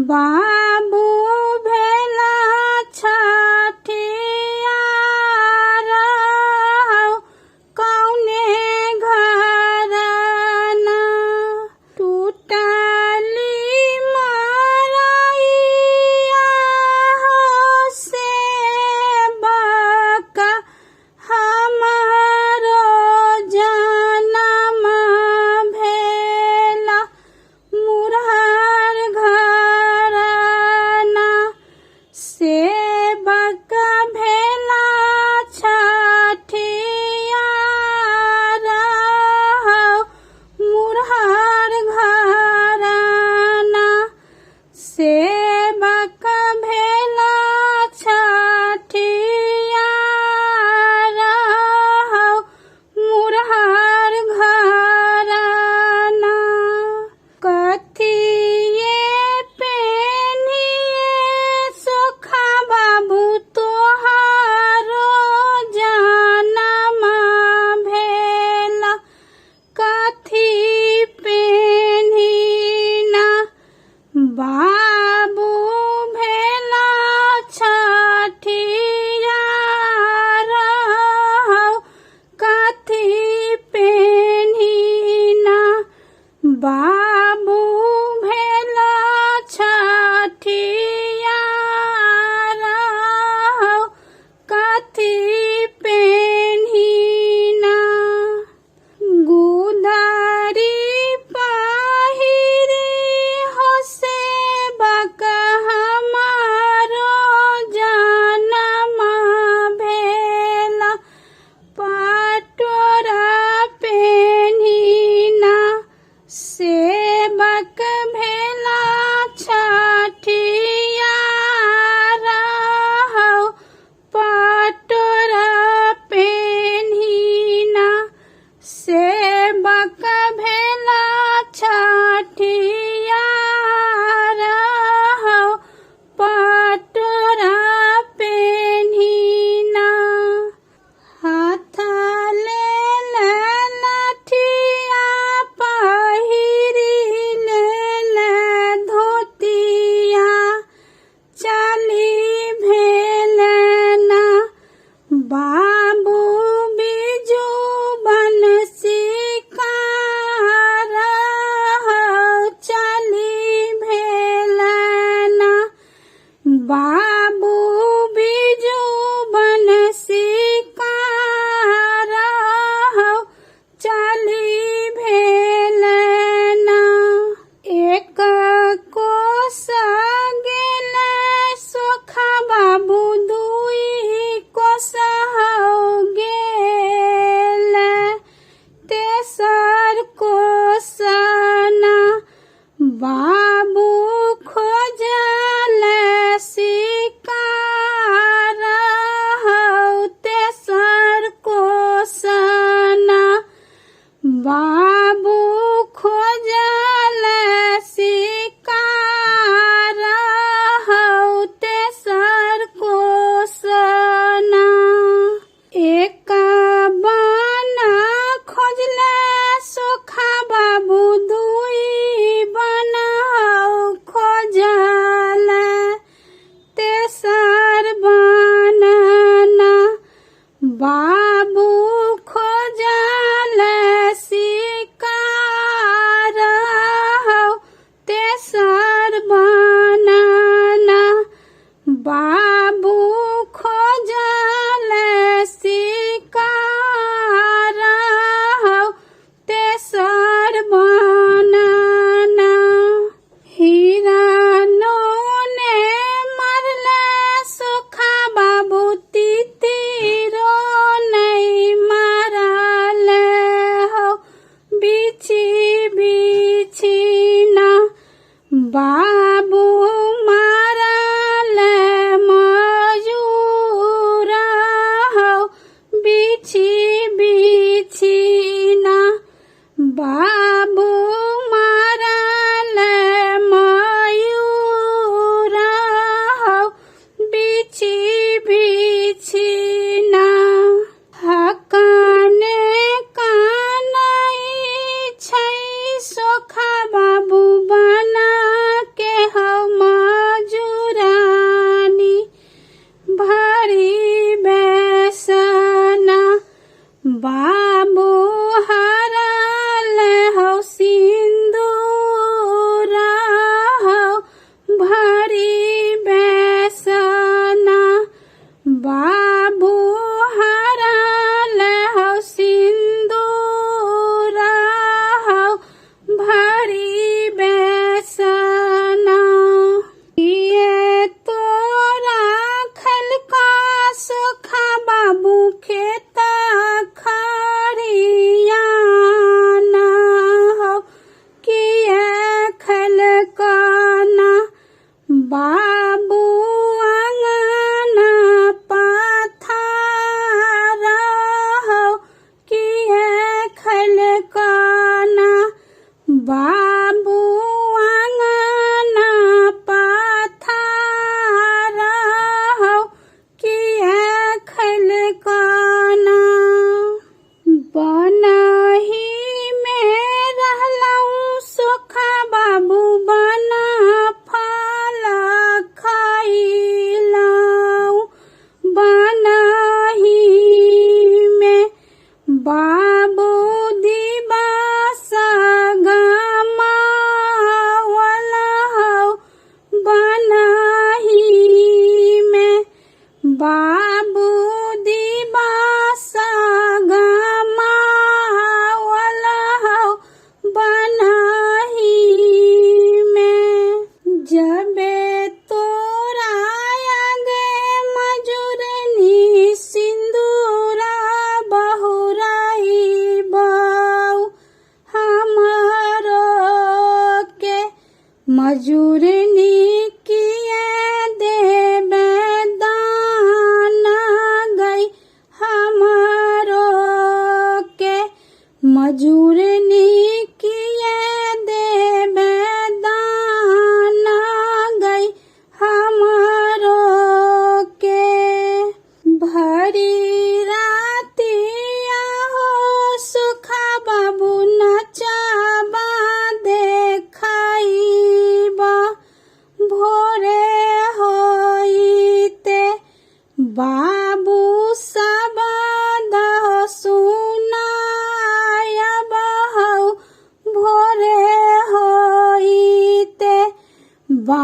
बाबू भेला छठियार कौने घरना टूटली मरइया से बका हमारो जनम भेला मुरार घरना सेवक भेला छठियार मुरार घरना सेवक भेला छठियार मुरार घरना कथिए पेनिए सोखा बाबू तोहारो जनम भेला कथी पेनिना बाबू भेला छठियार कथी पेनिना बाबू भेला छठियार कथी पेनिना गुदरी पहिरी हो सेवक हमारो जनम भेला पटोरा पेनिना सेवक भेला छठियार पटोरा पेनिना सेवक भेला छठियार पटोरा पेनिना हाथ ले लठिया पहिरी ले धोतिया चली भेलना बाबू बिजू बनसिकार चली भेलना बाबू बिजू बनसिकार चली भेलना एक कोस गेल सोखा बाबू दुई कोस गेल तेसर कोसना बाबू खोजल शिकार तेसर कोसना बाबू खोजल शिकार तेसर कोसना एक बना खोजले सोखा बाबू दुई बना खोजल तेसर बनना बाबू खोजल शिकार तेसर बनना बाबू खोजल शिकार तेसर बनना हिरनो ने मरले सोखा बाबू तीतीरो नहीं मरल हो बिछी बिछीना बाबू मारल मयूर हो बिछी बिछीना बाबू मारल मयूर हो बिछी बिछीना हकाने कानई छै सोखा बाबू बना के हो बाबू आंगना पथारा हो किए खल काना बाबू आंगना पथारा हो किए खल काना बनही में रहलऊं सुखा बाबू बना फल खाइलऊं बनही में बाबू दिवस गमावल हो बनही में बाबू दिवस गमावल हो बनही में जबे तोरा आगे मजूरनी सिंदूरा बहुराई बाऊ हमरो के मजूरनी किए देबे दान गई हमरो के मजूरनी किए देबे दान गई हमरो के भरी रातिया हो सुखा बाबू नचाबा देखाइबा भोरे होइते बाबू सबद सुनायबा हो भोरे होइते बा